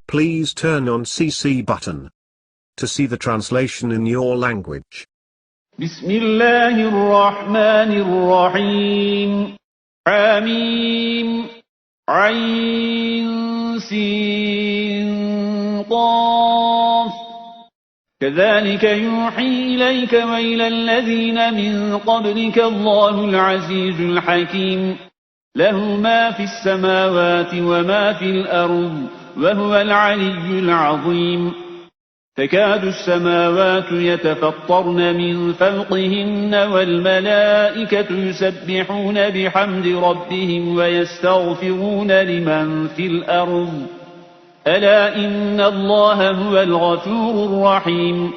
Please turn on CC button to see the translation in your language. بسم الله الرحمن الرحيم. حميم عين سين قاف. كذلك يوحي إليك وإلى الذين من قبلك الله العزيز الحكيم. له ما في السماوات وما في الأرض وهو العلي العظيم. تكاد السماوات يتفطرن من فوقهن والملائكة يسبحون بحمد ربهم ويستغفرون لمن في الأرض. ألا إن الله هو الغفور الرحيم.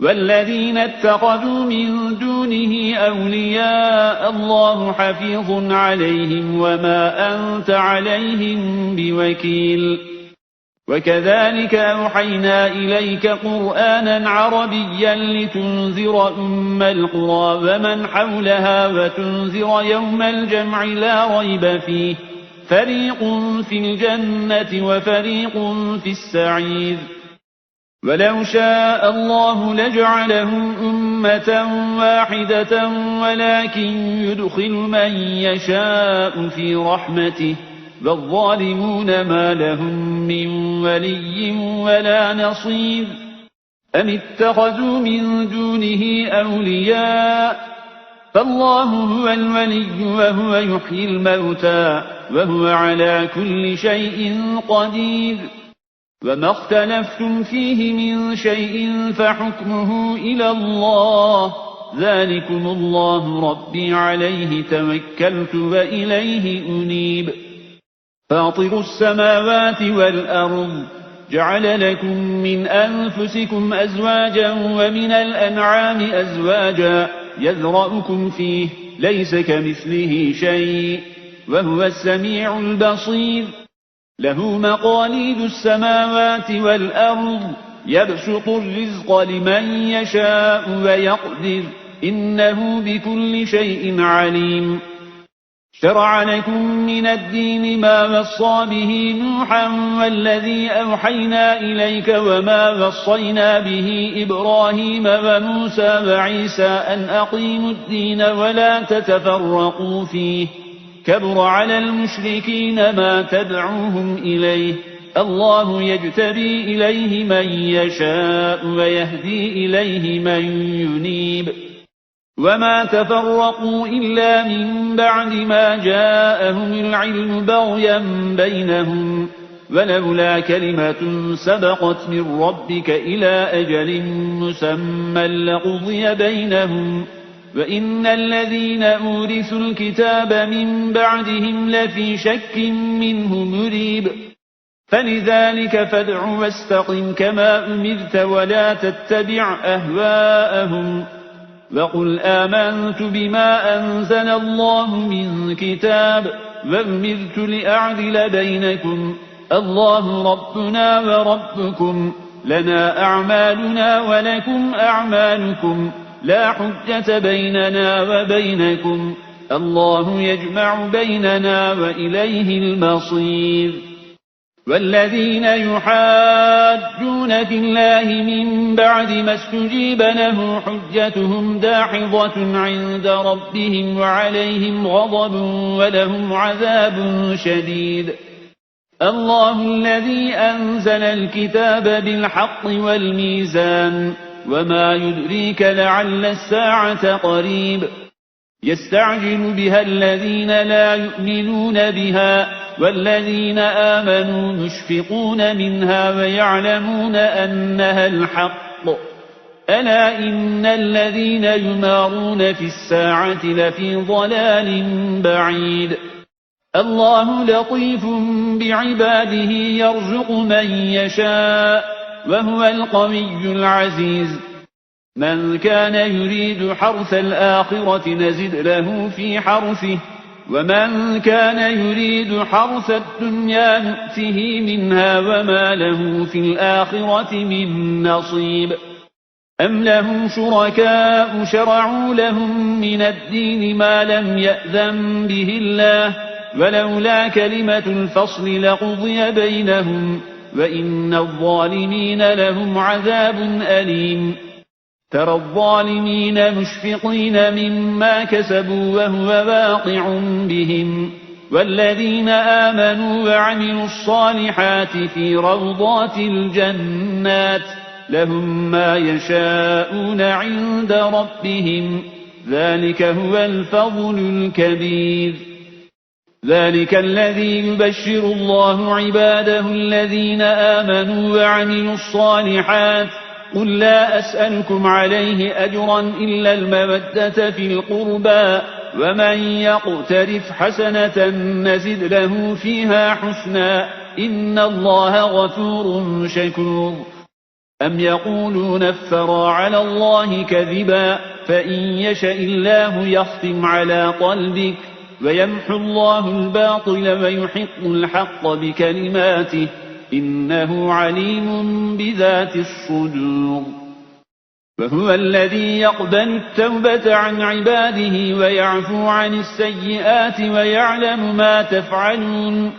والذين اتخذوا من دونه أولياء الله حفيظ عليهم وما أنت عليهم بوكيل. وكذلك أوحينا إليك قرآنا عربيا لتنذر القرى ومن حولها وتنذر يوم الجمع لا ريب فيه. فريق في الجنة وفريق في السعير. ولو شاء الله لجعلهم أمة واحدة ولكن يدخل من يشاء في رحمته. والظالمون ما لهم من ولي ولا نصير. أم اتخذوا من دونه أولياء فالله هو الولي وهو يحيي الموتى وهو على كل شيء قدير. وما اختلفتم فيه من شيء فحكمه إلى الله. ذلكم الله ربي عليه توكلت وإليه أنيب. فاطر السماوات والأرض جعل لكم من أنفسكم أزواجا ومن الأنعام أزواجا يذرأكم فيه ليس كمثله شيء وهو السميع البصير. له مقاليد السماوات والأرض يبسط الرزق لمن يشاء ويقدر إنه بكل شيء عليم. شرع لكم من الدين ما وصى به نوحا والذي أوحينا إليك وما وصينا به إبراهيم وموسى وعيسى أن أقيموا الدين ولا تتفرقوا فيه. كبر على المشركين ما تدعوهم إليه. الله يجتبي إليه من يشاء ويهدي إليه من ينيب. وما تفرقوا إلا من بعد ما جاءهم العلم بغيا بينهم. ولولا كلمة سبقت من ربك إلى أجل مسمى لقضي بينهم. وإن الذين أورثوا الكتاب من بعدهم لفي شك منه مريب. فلذلك فادع واستقم كما أمرت ولا تتبع أهواءهم. وقل آمنت بما أنزل الله من كتاب وأمرت لأعدل بينكم. الله ربنا وربكم لنا أعمالنا ولكم أعمالكم لا حجة بيننا وبينكم. الله يجمع بيننا وإليه المصير. والذين يحاجون في الله من بعد ما استجيب له حجتهم داحضة عند ربهم وعليهم غضب ولهم عذاب شديد. الله الذي أنزل الكتاب بالحق والميزان. وما يدريك لعل الساعة قريب. يستعجل بها الذين لا يؤمنون بها والذين آمنوا مشفقون منها ويعلمون أنها الحق. ألا إن الذين يمارون في الساعة لفي ضلال بعيد. الله لطيف بعباده يرزق من يشاء وهو القوي العزيز. من كان يريد حرث الآخرة نزد له في حرثه ومن كان يريد حرث الدنيا نؤته منها وما له في الآخرة من نصيب. أم لهم شركاء شرعوا لهم من الدين ما لم يأذن به الله ولولا كلمة الفصل لقضي بينهم وإن الظالمين لهم عذاب أليم ترى الظالمين مشفقين مما كسبوا وهو واقع بهم والذين آمنوا وعملوا الصالحات في روضات الجنات لهم ما يشاءون عند ربهم ذلك هو الفضل الكبير ذلك الذي يبشر الله عباده الذين آمنوا وعملوا الصالحات قل لا أسألكم عليه أجرا إلا المودة في القربى ومن يقترف حسنة نزد له فيها حسنا إن الله غفور شكور أم يقولون افترى على الله كذبا فإن يشأ الله يختم على قلبك ويمحو الله الباطل ويحق الحق بكلماته إنه عليم بذات الصدور وهو الذي يقبل التوبة عن عباده ويعفو عن السيئات ويعلم ما تفعلون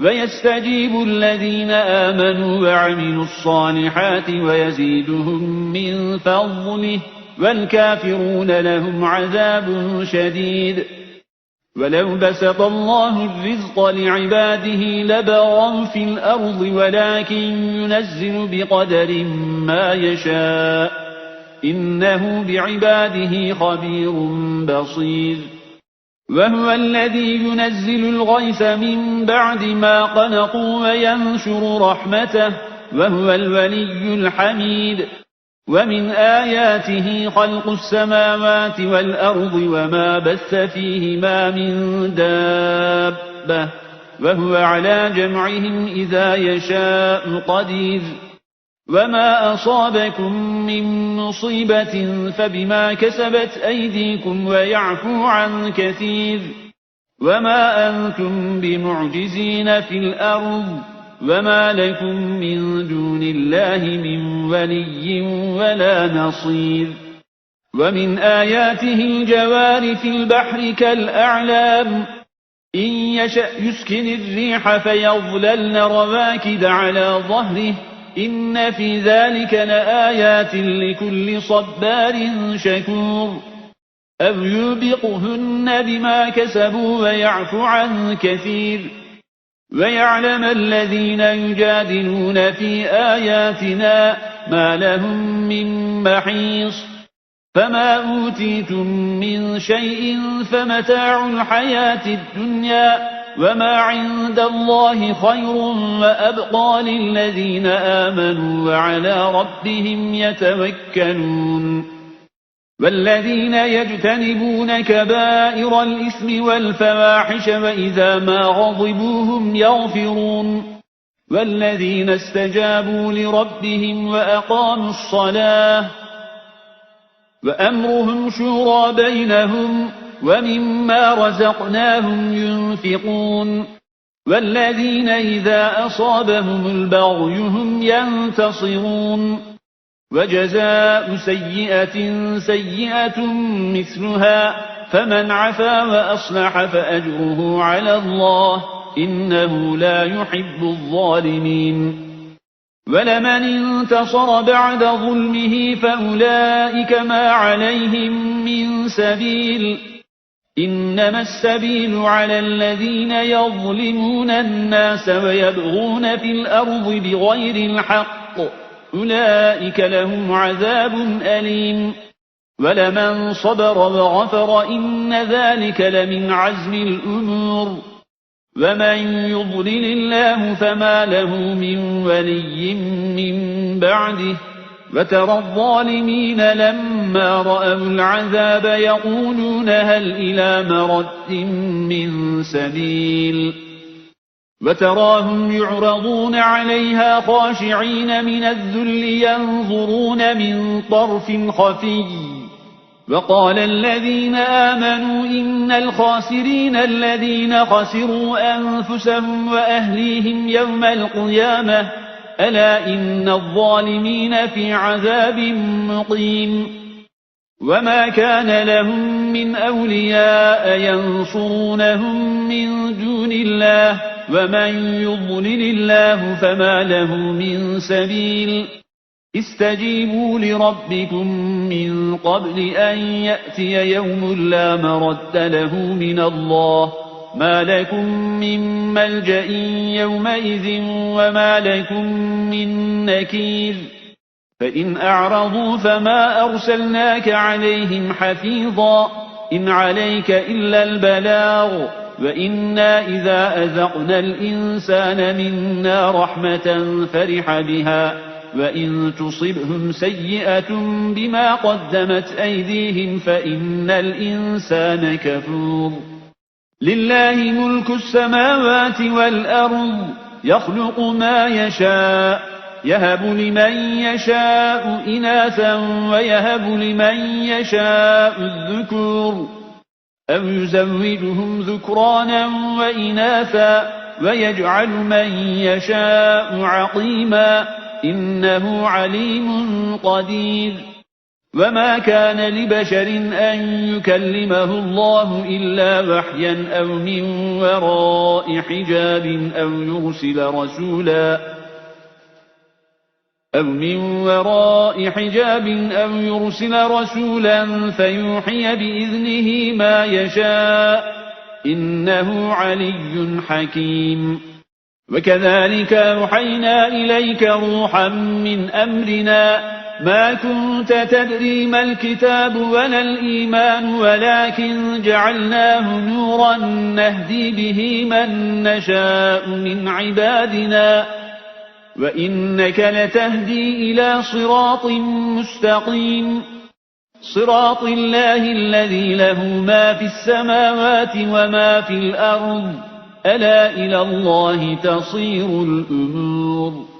ويستجيب الذين آمنوا وعملوا الصالحات ويزيدهم من فضله والكافرون لهم عذاب شديد ولو بسط الله الرزق لعباده لبغوا في الأرض ولكن ينزل بقدر ما يشاء إنه بعباده خبير بصير وهو الذي ينزل الغيث من بعد ما قنطوا وينشر رحمته وهو الولي الحميد ومن آياته خلق السماوات والأرض وما بث فيهما من دابة وهو على جمعهم إذا يشاء قدير وما أصابكم من مصيبة فبما كسبت أيديكم ويعفو عن كثير وما أنتم بمعجزين في الأرض وما لكم من دون الله من ولي ولا نصير ومن آياته الجوار في البحر كالأعلام إن يشأ يسكن الريح فيظللن رواكد على ظهره إن في ذلك لآيات لكل صبار شكور أو يوبقهن بما كسبوا ويعفو عن كثير ويعلم الذين يجادلون في آياتنا ما لهم من محيص فما أوتيتم من شيء فمتاع الحياة الدنيا وما عند الله خير وأبقى للذين آمنوا وعلى ربهم يتوكلون والذين يجتنبون كبائر الإثم والفواحش وإذا ما غضبوا هم يغفرون والذين استجابوا لربهم وأقاموا الصلاة وأمرهم شورى بينهم ومما رزقناهم ينفقون والذين إذا أصابهم البغي هم ينتصرون وجزاء سيئة سيئة مثلها فمن عفا وأصلح فأجره على الله إنه لا يحب الظالمين ولمن انتصر بعد ظلمه فأولئك ما عليهم من سبيل إنما السبيل على الذين يظلمون الناس ويبغون في الأرض بغير الحق أولئك لهم عذاب أليم ولمن صبر وغفر إن ذلك لمن عزم الأمور ومن يضلل الله فما له من ولي من بعده وترى الظالمين لما رأوا العذاب يقولون هل إلى مرد من سبيل وتراهم يعرضون عليها خاشعين من الذل ينظرون من طرف خفي وقال الذين آمنوا إن الخاسرين الذين خسروا أنفسهم وأهليهم يوم القيامة ألا إن الظالمين في عذاب مقيم وما كان لهم من أولياء ينصرونهم من دون الله ومن يضلل الله فما له من سبيل استجيبوا لربكم من قبل أن يأتي يوم لا مرد له من الله ما لكم من ملجأ يومئذ وما لكم من نكير فإن أعرضوا فما أرسلناك عليهم حفيظا إن عليك إلا البلاغ وإنا إذا أذقنا الإنسان منا رحمة فرح بها وإن تصبهم سيئة بما قدمت أيديهم فإن الإنسان كفور لله ملك السماوات والأرض يخلق ما يشاء يهب لمن يشاء إناثا ويهب لمن يشاء الذكور أو يزوجهم ذكرانا وإناثا ويجعل من يشاء عقيما إنه عليم قدير وما كان لبشر أن يكلمه الله إلا وحيا أو من وراء حجاب أو يرسل رسولا فيوحي بإذنه ما يشاء إنه علي حكيم وكذلك أوحينا إليك روحا من أمرنا ما كنت تدري ما الكتاب ولا الإيمان ولكن جعلناه نورا نهدي به من نشاء من عبادنا وإنك لتهدي إلى صراط مستقيم صراط الله الذي له ما في السماوات وما في الأرض ألا إلى الله تصير الأمور